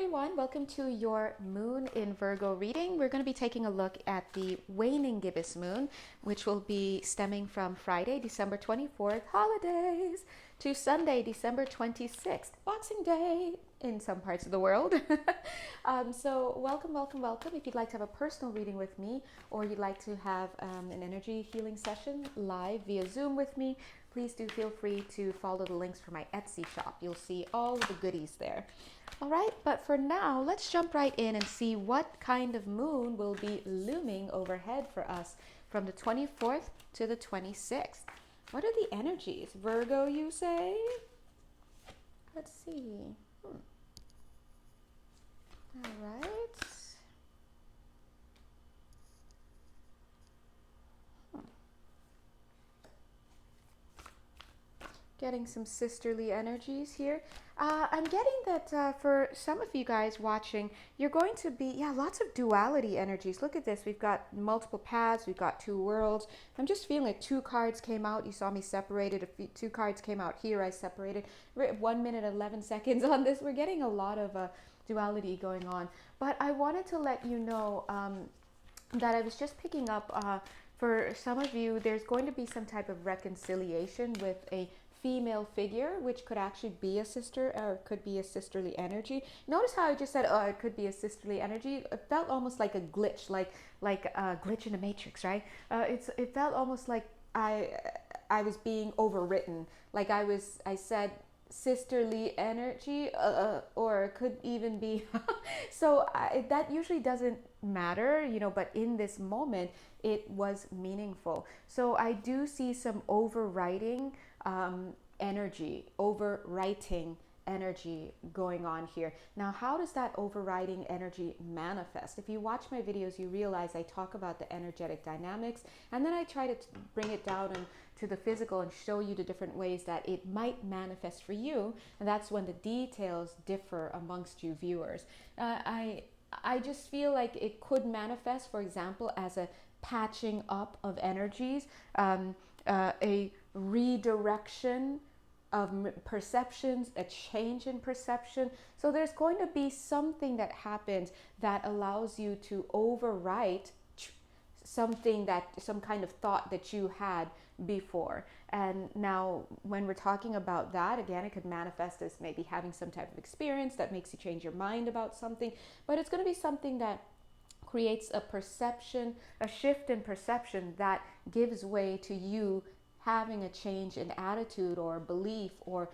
everyone, welcome to your Moon in Virgo reading. We're going to be taking a look at the waning gibbous moon, which will be stemming from Friday, December 24th, holidays, to Sunday, December 26th, Boxing Day in some parts of the world. So welcome, welcome, welcome. If you'd like to have a personal reading with me, or you'd like to have an energy healing session live via Zoom with me, please do feel free to follow the links for my Etsy shop. You'll see all the goodies there. All right, but for now, let's jump right in and see what kind of moon will be looming overhead for us from the 24th to the 26th. What are the energies? Virgo, you say? Let's see. All right. Getting some sisterly energies here. I'm getting that for some of you guys watching, you're going to be, lots of duality energies. Look at this. We've got multiple paths. We've got two worlds. I'm just feeling like two cards came out. You saw me separated. Two cards came out here. I separated. We're at 1 minute, 11 seconds on this. We're getting a lot of duality going on. But I wanted to let you know that I was just picking up, for some of you, there's going to be some type of reconciliation with a female figure, which could actually be a sister or could be a sisterly energy. Notice how I just said, oh, it could be a sisterly energy. It felt almost like a glitch, like a glitch in the Matrix, right? It felt almost like I was being overwritten. Like I said sisterly energy, or it could even be so that usually doesn't matter, but in this moment it was meaningful. So I do see some overwriting overwriting energy going on here. Now, how does that overriding energy manifest? If you watch my videos, you realize I talk about the energetic dynamics, and then I try to bring it down to the physical and show you the different ways that it might manifest for you. And that's when the details differ amongst you viewers. I just feel like it could manifest, for example, as a patching up of energies, a redirection of perceptions, a change in perception. So there's going to be something that happens that allows you to overwrite some kind of thought that you had before. And now when we're talking about that, again, it could manifest as maybe having some type of experience that makes you change your mind about something, but it's going to be something that creates a shift in perception that gives way to you having a change in attitude or belief or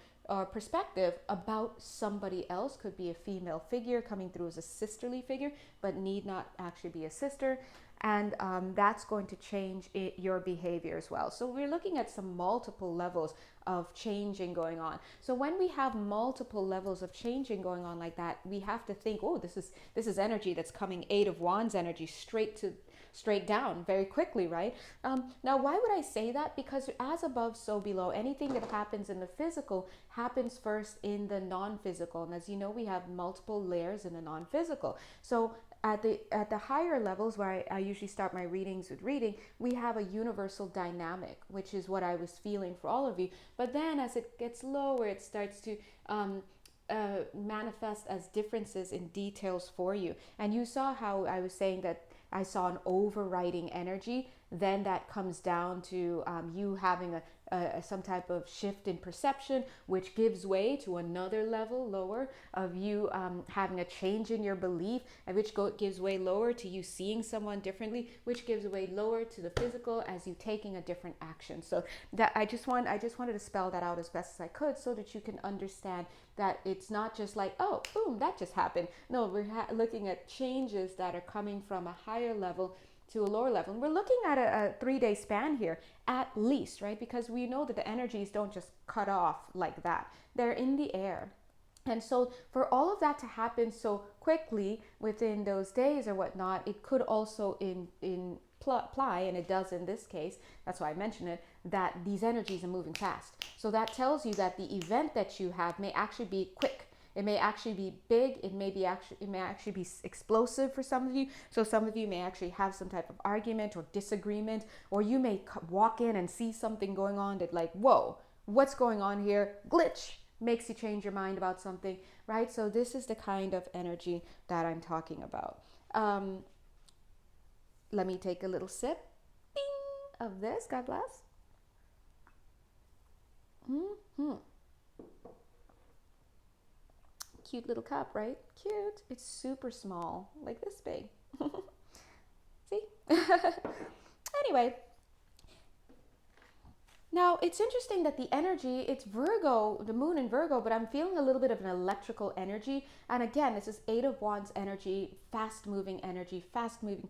perspective about somebody else. Could be a female figure coming through as a sisterly figure, but need not actually be a sister. And that's going to change your behavior as well. So we're looking at some multiple levels of changing going on. So when we have multiple levels of changing going on like that, we have to think, oh, this is energy that's coming, Eight of Wands energy, straight down very quickly, right? Now, why would I say that? Because as above, so below. Anything that happens in the physical happens first in the non-physical. And as you know, we have multiple layers in the non-physical. So at the higher levels, where I usually start my readings with reading, we have a universal dynamic, which is what I was feeling for all of you. But then as it gets lower, it starts to manifest as differences in details for you. And you saw how I was saying that I saw an overriding energy. Then that comes down to you having some type of shift in perception, which gives way to another level lower of you having a change in your belief, and which gives way lower to you seeing someone differently, which gives way lower to the physical as you taking a different action. So that I just wanted to spell that out as best as I could, so that you can understand that it's not just like, oh, boom, that just happened. No, we're looking at changes that are coming from a higher level to a lower level. And we're looking at a 3-day span here, at least, right? Because we know that the energies don't just cut off like that. They're in the air. And so for all of that to happen so quickly within those days or whatnot, it could also imply, and it does in this case, that's why I mention it, that these energies are moving fast. So that tells you that the event that you have may actually be quick. It may actually be big. It may actually be explosive for some of you. So some of you may actually have some type of argument or disagreement, or you may walk in and see something going on that, like, whoa, what's going on here? Glitch. makes you change your mind about something, right? So this is the kind of energy that I'm talking about. Let me take a little sip, bing, of this. God bless. Cute little cup, right? Cute. It's super small, like this big. See? Anyway, now it's interesting that the energy, it's Virgo, the moon in Virgo, but I'm feeling a little bit of an electrical energy. And again, this is Eight of Wands energy, fast moving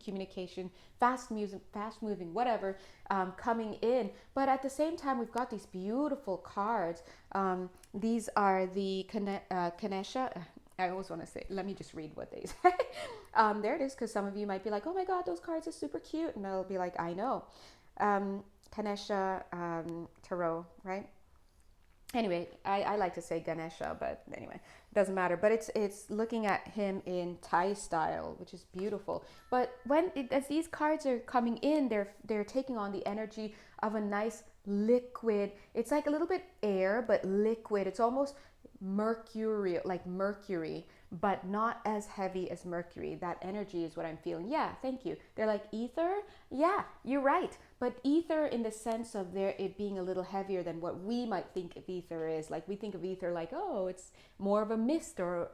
communication, fast moving, whatever, coming in. But at the same time, we've got these beautiful cards. These are the Khanesha. I always want to say, let me just read what they say. There it is, because some of you might be like, oh my God, those cards are super cute. And I'll be like, I know. Khanesha Tarot, right? Anyway, I like to say Ganesha, but anyway, it doesn't matter. But it's looking at him in Thai style, which is beautiful. But as these cards are coming in, they're taking on the energy of a nice liquid. It's like a little bit air, but liquid. It's almost mercury, like mercury, but not as heavy as mercury. That energy is what I'm feeling. Yeah, thank you. They're like ether. Yeah, you're right. But ether in the sense of it being a little heavier than what we might think of ether is. Like we think of ether like, oh, it's more of a mist or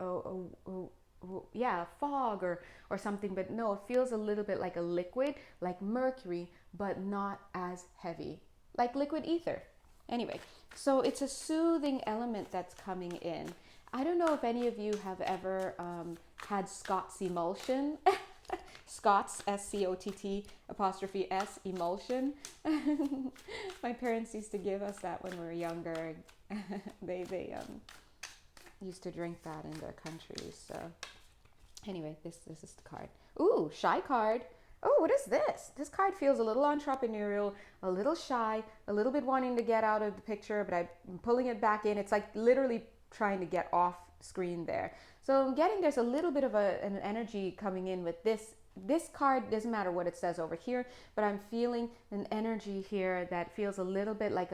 fog or something. But no, it feels a little bit like a liquid, like mercury, but not as heavy, like liquid ether. Anyway, so it's a soothing element that's coming in. I don't know if any of you have ever had Scott's emulsion. Scott's, SCOTT''S, emulsion. My parents used to give us that when we were younger. They used to drink that in their countries. So anyway, this is the card. Ooh, shy card. Oh, what is this? This card feels a little entrepreneurial, a little shy, a little bit wanting to get out of the picture, but I'm pulling it back in. It's like literally trying to get off screen there. So I'm getting there's a little bit of an energy coming in with this. This card, doesn't matter what it says over here, but I'm feeling an energy here that feels a little bit like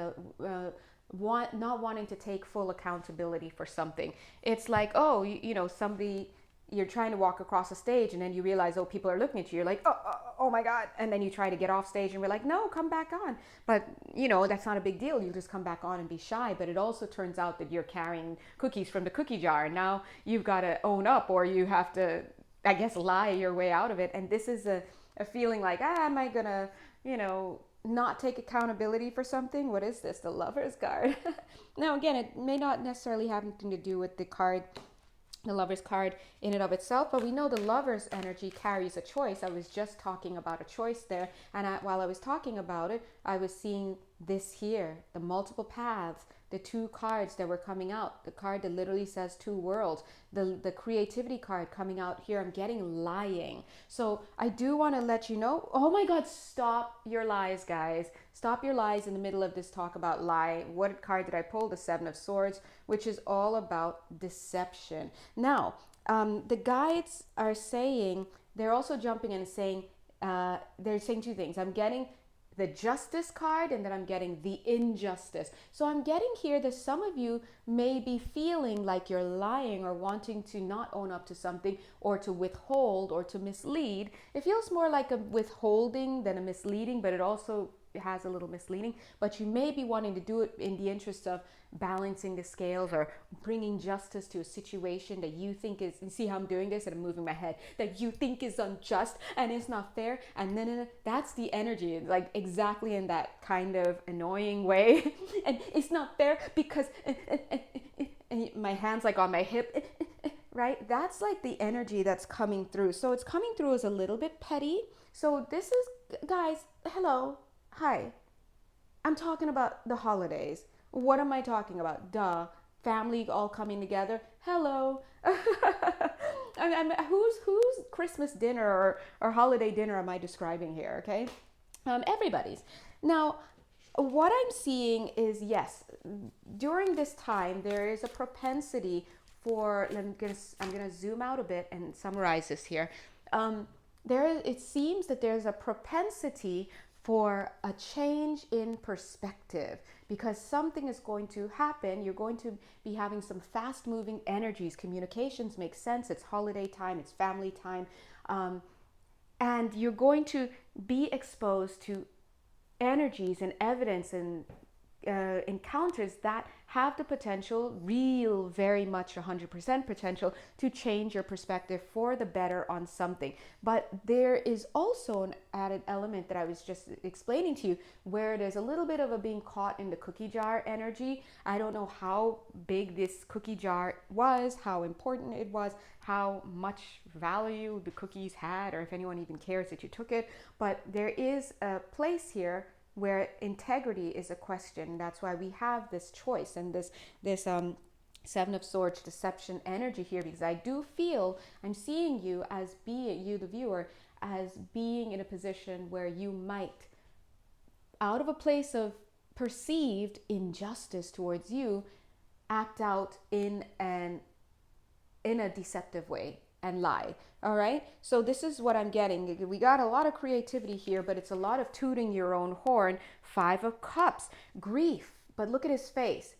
not wanting to take full accountability for something. It's like, oh, somebody, you're trying to walk across a stage and then you realize, oh, people are looking at you. You're like, oh my God. And then you try to get off stage and we're like, no, come back on. But, that's not a big deal. You'll just come back on and be shy. But it also turns out that you're carrying cookies from the cookie jar. Now you've got to own up, or you have to, I guess, lie your way out of it. And this is a feeling like, am I going to, not take accountability for something? What is this? The Lover's card. Now, again, it may not necessarily have anything to do with the Lover's card in and of itself, but we know the Lover's energy carries a choice. I was just talking about a choice there, and while I was talking about it, I was seeing this here, the multiple paths, the two cards that were coming out, the card that literally says two worlds, the creativity card coming out here. I'm getting lying. So I do want to let you know, oh my God, stop your lies, guys. Stop your lies in the middle of this talk about lie. What card did I pull? The Seven of Swords, which is all about deception. Now, the guides are saying, they're also jumping in and saying, they're saying two things. I'm getting the Justice card, and then I'm getting the Injustice. So I'm getting here that some of you may be feeling like you're lying or wanting to not own up to something, or to withhold or to mislead. It feels more like a withholding than a misleading, but it also has a little misleading. But you may be wanting to do it in the interest of balancing the scales or bringing justice to a situation that you think is, you see how I'm doing this and I'm moving my head, that you think is unjust and it's not fair. And then that's the energy, like exactly in that kind of annoying way. And it's not fair because and my hand's like on my hip, right? That's like the energy that's coming through. So it's coming through as a little bit petty. So this is, guys, hello, hi. I'm talking about the holidays. What am I talking about? Duh. Family all coming together. Hello. Whose Christmas dinner or holiday dinner am I describing here? Okay. Everybody's. Now, what I'm seeing is, yes, during this time, there is a propensity for, I'm going to zoom out a bit and summarize this here. It seems that there's a propensity for a change in perspective, because something is going to happen. You're going to be having some fast moving energies. Communications make sense. It's holiday time, it's family time. And you're going to be exposed to energies and evidence and encounters that have the potential, real, very much 100% potential, to change your perspective for the better on something. But there is also an added element that I was just explaining to you, where there's a little bit of a being caught in the cookie jar energy. I don't know how big this cookie jar was, how important it was, how much value the cookies had, or if anyone even cares that you took it. But there is a place here where integrity is a question. That's why we have this choice and this Seven of Swords deception energy here, because I do feel I'm seeing you as being, you the viewer, as being in a position where you might, out of a place of perceived injustice towards you, act out in a deceptive way and lie. All right, so this is what I'm getting. We got a lot of creativity here, but it's a lot of tooting your own horn. 5 of Cups, grief. But look at his face,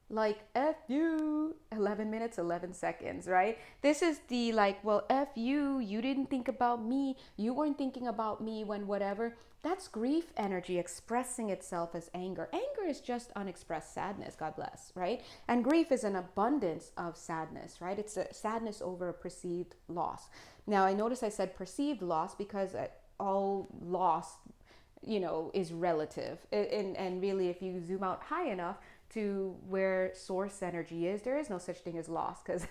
like F you, 11 minutes 11 seconds, right? This is the like, well, F you didn't think about me, you weren't thinking about me when whatever. That's grief energy expressing itself as anger. Anger is just unexpressed sadness, God bless, right? And grief is an abundance of sadness, right? It's a sadness over a perceived loss. Now, I notice I said perceived loss because all loss, is relative. And really, if you zoom out high enough to where source energy is, there is no such thing as loss, because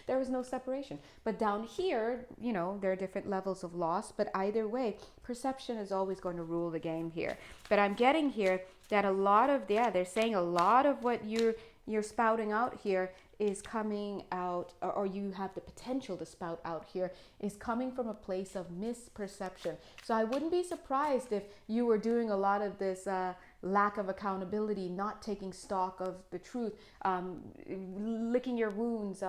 there is no separation. But down here, there are different levels of loss, but either way, perception is always going to rule the game here. But I'm getting here that a lot of, they're saying a lot of what you're spouting out here is coming out, or you have the potential to spout out here, is coming from a place of misperception. So I wouldn't be surprised if you were doing a lot of this lack of accountability, not taking stock of the truth, licking your wounds,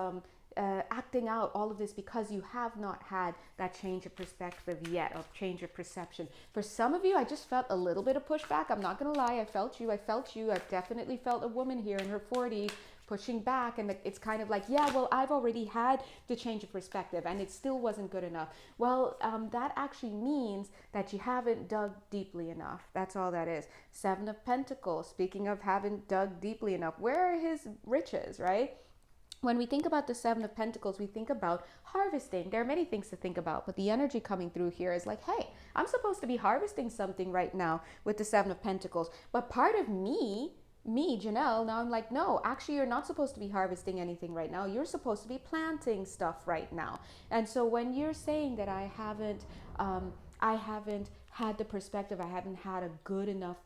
acting out, all of this because you have not had that change of perspective yet, or change of perception. For some of you, I just felt a little bit of pushback. I'm not going to lie. I felt you. I've definitely felt a woman here in her 40s pushing back, and it's kind of like, yeah, well, I've already had the change of perspective and it still wasn't good enough. Well, that actually means that you haven't dug deeply enough. That's all that is. 7 of Pentacles, speaking of haven't dug deeply enough, where are his riches, right? When we think about the 7 of Pentacles, we think about harvesting. There are many things to think about, but the energy coming through here is like, hey, I'm supposed to be harvesting something right now with the 7 of Pentacles. But part of me, Jonelle, now I'm like, no, actually, you're not supposed to be harvesting anything right now. You're supposed to be planting stuff right now. And so when you're saying that I haven't had the perspective, I haven't had a good enough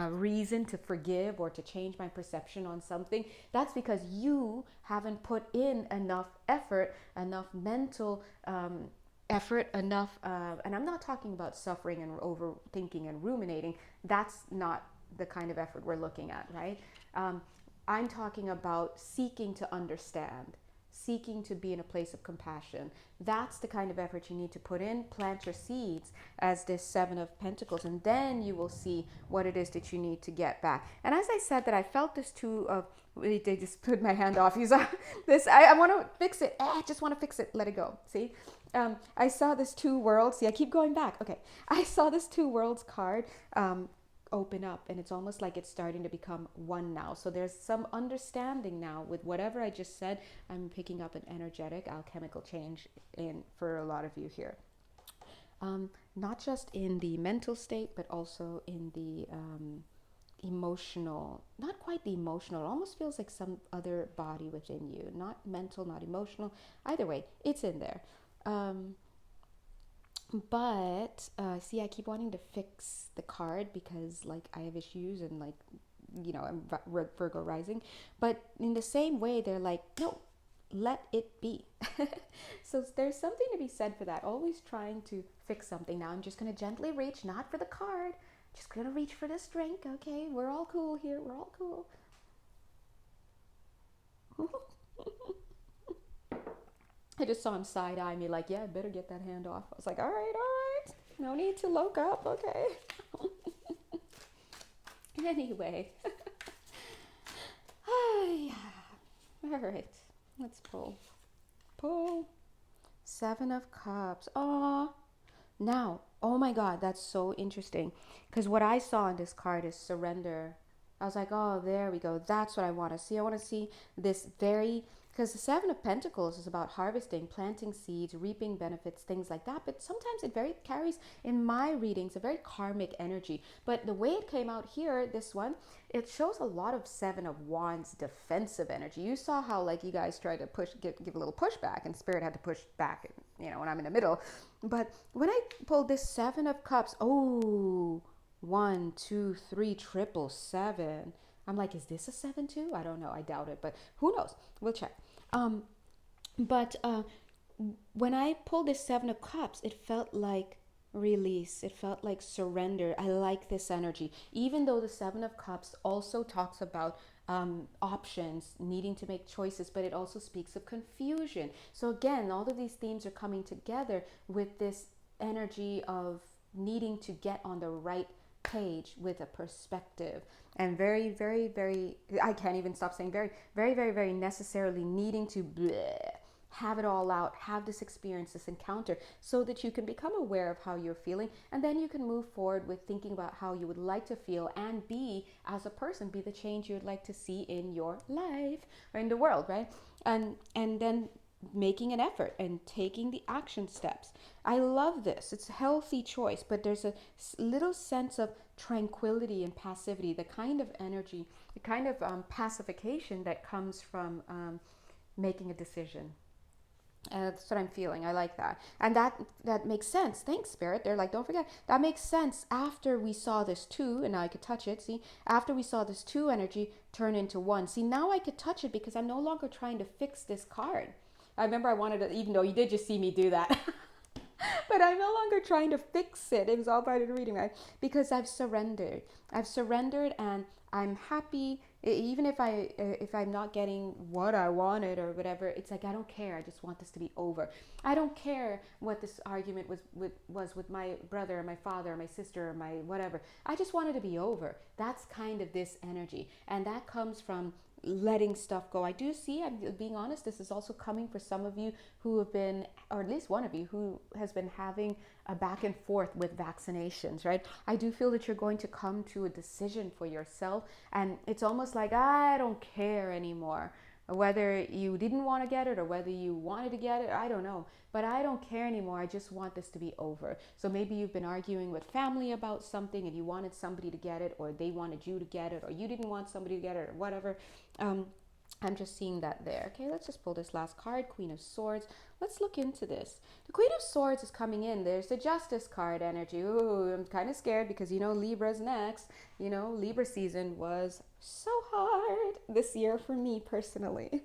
reason to forgive or to change my perception on something, that's because you haven't put in enough effort, enough mental effort, enough, and I'm not talking about suffering and overthinking and ruminating. That's not the kind of effort we're looking at, right? I'm talking about seeking to understand, seeking to be in a place of compassion. That's the kind of effort you need to put in. Plant your seeds as this 7 of Pentacles, and then you will see what it is that you need to get back. And as I said, that I felt this too of, they just put my hand off. You saw this, I want to fix it. I just want to fix it. Let it go. See? I saw this 2 worlds. See, I keep going back. Okay. I saw this 2 worlds card open up, and it's almost like it's starting to become one now. So there's some understanding now with whatever I just said. I'm picking up an energetic alchemical change for a lot of you here, not just in the mental state, but also in the emotional. Not quite the emotional, it almost feels like some other body within you, not mental, not emotional. Either way, it's in there. But see, I keep wanting to fix the card because like I have issues, and like, I'm Virgo rising, but in the same way, they're like, no, let it be. So there's something to be said for that, always trying to fix something. Now I'm just going to gently reach, not for the card, just going to reach for this drink. Okay, we're all cool here, we're all cool. I just saw him side-eye me like, yeah, I better get that hand off. I was like, all right, no need to look up, okay. Anyway. Yeah. All right. Let's pull. Pull. 7 of Cups. Oh. Now, oh my God, that's so interesting. Because what I saw in this card is surrender. I was like, oh, there we go. That's what I want to see. I want to see this because the 7 of Pentacles is about harvesting, planting seeds, reaping benefits, things like that. But sometimes it carries, in my readings, a very karmic energy. But the way it came out here, this one, it shows a lot of 7 of Wands defensive energy. You saw how like you guys tried to give a little pushback, and Spirit had to push back, when I'm in the middle. But when I pulled this 7 of Cups, oh, 1, 2, 3, triple 7. I'm like, is this a 7 too? I don't know. I doubt it, but who knows? We'll check. But when I pulled this 7 of Cups, it felt like release. It felt like surrender. I like this energy. Even though the 7 of Cups also talks about options, needing to make choices, but it also speaks of confusion. So again, all of these themes are coming together with this energy of needing to get on the right page with a perspective, and very, very, very, I can't even stop saying very, very, very, very necessarily needing to have it all out, have this experience, this encounter, so that you can become aware of how you're feeling, and then you can move forward with thinking about how you would like to feel and be as a person, be the change you would like to see in your life or in the world, right? And then making an effort and taking the action steps. I love this. It's a healthy choice, but there's a little sense of tranquility and passivity, the kind of energy, the kind of pacification that comes from making a decision. That's what I'm feeling. I like that. And that makes sense. Thanks, Spirit. They're like, don't forget, that makes sense after we saw this 2, and now I could touch it. See, after we saw this 2 energy turn into 1. See, now I could touch it because I'm no longer trying to fix this card. I remember I wanted to, even though you did just see me do that, but I'm no longer trying to fix it. It was all part of the reading, right? Because I've surrendered. I've surrendered, and I'm happy. Even if I'm not getting what I wanted or whatever, it's like I don't care. I just want this to be over. I don't care what this argument was with my brother or my father or my sister or my whatever. I just want it to be over. That's kind of this energy, and that comes from letting stuff go. I do see, I'm being honest, this is also coming for some of you who have been, or at least one of you who has been having a back and forth with vaccinations, right? I do feel that you're going to come to a decision for yourself, and it's almost like, I don't care anymore. Whether you didn't want to get it or whether you wanted to get it, I don't know. But I don't care anymore. I just want this to be over. So maybe you've been arguing with family about something and you wanted somebody to get it, or they wanted you to get it, or you didn't want somebody to get it, or whatever. I'm just seeing that there. Okay, let's just pull this last card, Queen of Swords. Let's look into this. The Queen of Swords is coming in. There's the Justice card energy. Ooh, I'm kind of scared because, Libra's next. Libra season was so hard this year for me personally.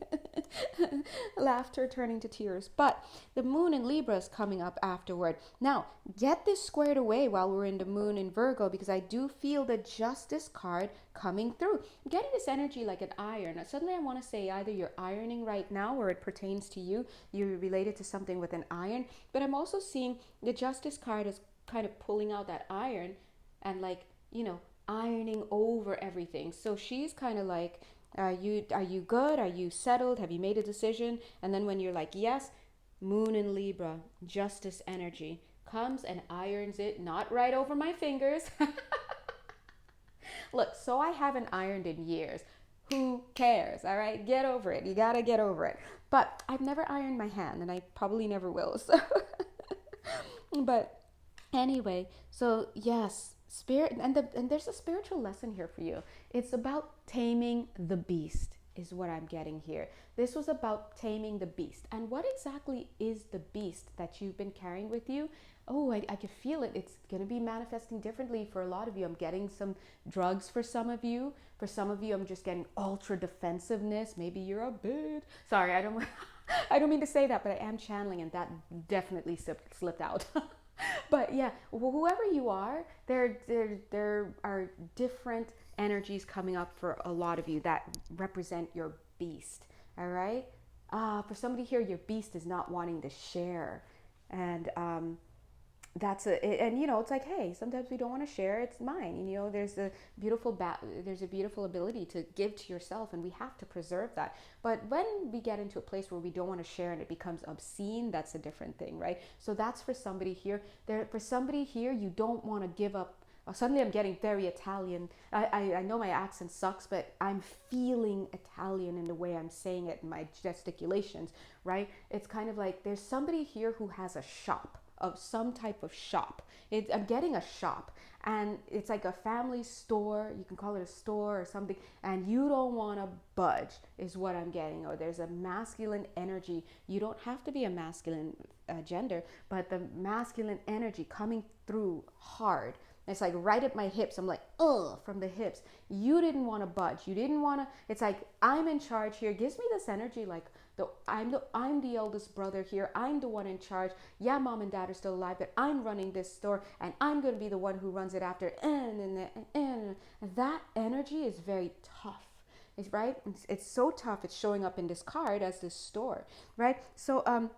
Laughter turning to tears. But the moon in Libra is coming up afterward. Now, get this squared away while we're in the moon in Virgo, because I do feel the Justice card coming through. I'm getting this energy like an iron. Now, suddenly I want to say either you're ironing right now or it pertains to you. You're related to something with an iron. But I'm also seeing the Justice card is kind of pulling out that iron and ironing over everything. So she's kind of like, are you good? Are you settled? Have you made a decision? And then when you're like, yes, moon in Libra, Justice energy comes and irons it, not right over my fingers. Look, so I haven't ironed in years. Who cares? All right, get over it. You gotta get over it. But I've never ironed my hand, and I probably never will. So, but anyway, so yes, spirit, and there's a spiritual lesson here for you. It's about taming the beast, is what I'm getting here. This was about taming the beast. And what exactly is the beast that you've been carrying with you? Oh, I can feel it. It's going to be manifesting differently for a lot of you. I'm getting some drugs for some of you. For some of you, I'm just getting ultra defensiveness. Maybe you're a bitch. Sorry, I don't mean to say that, but I am channeling, and that definitely slipped out. But yeah, whoever you are, there are different energies coming up for a lot of you that represent your beast. All right. For somebody here, your beast is not wanting to share, and that's and you know, it's like, hey, sometimes we don't want to share, it's mine, and you know, there's a there's a beautiful ability to give to yourself, and we have to preserve that. But when we get into a place where we don't want to share and it becomes obscene, that's a different thing, right? So that's for somebody here. There, for somebody here, you don't want to give up. Suddenly I'm getting very Italian. I know my accent sucks, but I'm feeling Italian in the way I'm saying it, in my gesticulations, right? It's kind of like there's somebody here who has a shop, of some type of shop. I'm getting a shop, and it's like a family store. You can call it a store or something, and you don't want to budge, is what I'm getting. Or there's a masculine energy. You don't have to be a masculine gender, but the masculine energy coming through hard. It's like right at my hips. I'm like, ugh, from the hips. You didn't want to budge. You didn't want to. It's like, I'm in charge here. It gives me this energy like, I'm the eldest brother here. I'm the one in charge. Yeah, mom and dad are still alive, but I'm running this store, and I'm going to be the one who runs it after. And that energy is very tough. It's right. It's so tough. It's showing up in this card as this store, right? So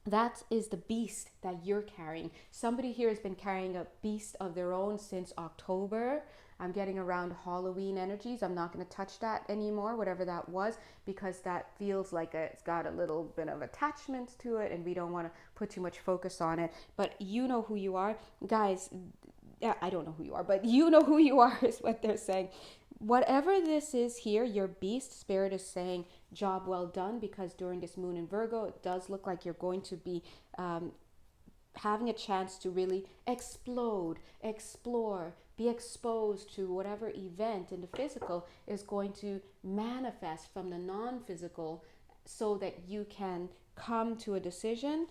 that is the beast that you're carrying. Somebody here has been carrying a beast of their own since October. I'm getting around Halloween energies. I'm not going to touch that anymore, whatever that was, because that feels like it's got a little bit of attachment to it, and we don't want to put too much focus on it. But you know who you are. Guys, I don't know who you are, but you know who you are is what they're saying. Whatever this is here, your beast spirit is saying, job well done, because during this moon in Virgo, it does look like you're going to be having a chance to really explode, explore, be exposed to whatever event in the physical is going to manifest from the non-physical, so that you can come to a decision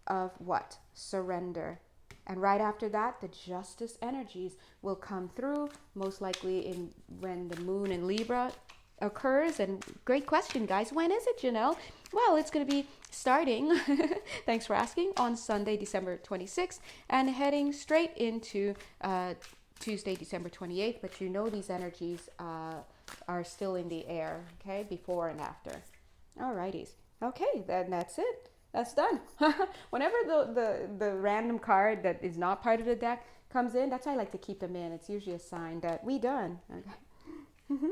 of what? Surrender. And right after that, the justice energies will come through, most likely in when the moon in Libra occurs. And great question, guys. When is it, Jonelle? Well, it's going to be starting, thanks for asking, on Sunday, December 26th, and heading straight into Tuesday, December 28th. But you know these energies are still in the air, okay, before and after. Alrighties. Okay, then that's it. That's done. Whenever the random card that is not part of the deck comes in, that's why I like to keep them in. It's usually a sign that we done. Okay.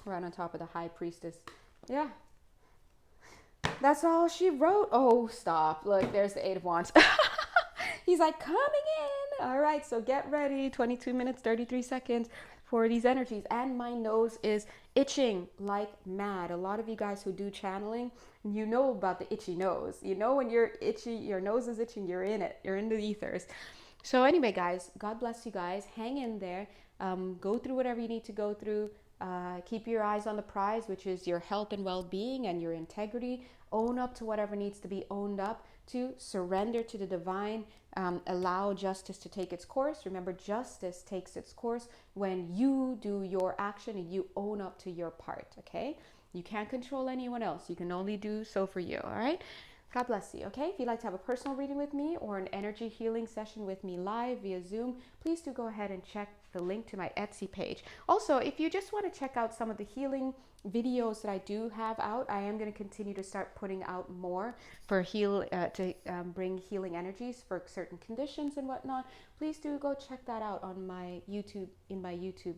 Right on top of the High Priestess. Yeah. That's all she wrote. Oh, stop. Look, there's the Eight of Wands. He's like, coming in. All right, so get ready. 22 minutes, 33 seconds for these energies. And my nose is itching like mad. A lot of you guys who do channeling, you know about the itchy nose. You know when you're itchy, your nose is itching, you're in it. You're in the ethers. So anyway, guys, God bless you guys. Hang in there. Go through whatever you need to go through. Keep your eyes on the prize, which is your health and well-being and your integrity. Own up to whatever needs to be owned up to. Surrender to the divine. Allow justice to take its course. Remember, justice takes its course when you do your action and you own up to your part, okay? You can't control anyone else. You can only do so for you, all right? God bless you, okay? If you'd like to have a personal reading with me or an energy healing session with me live via Zoom, please do go ahead and check the link to my Etsy page. Also, if you just want to check out some of the healing videos that I do have out, I am going to continue to start putting out more for bring healing energies for certain conditions and whatnot. Please do go check that out on my YouTube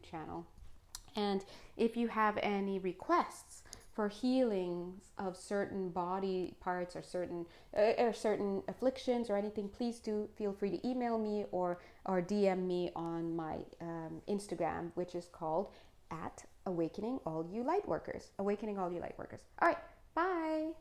channel. And if you have any requests for healings of certain body parts or certain afflictions or anything, please do feel free to email me or DM me on my Instagram, which is called @Awakening All You Lightworkers. Awakening All You Lightworkers. All right, bye.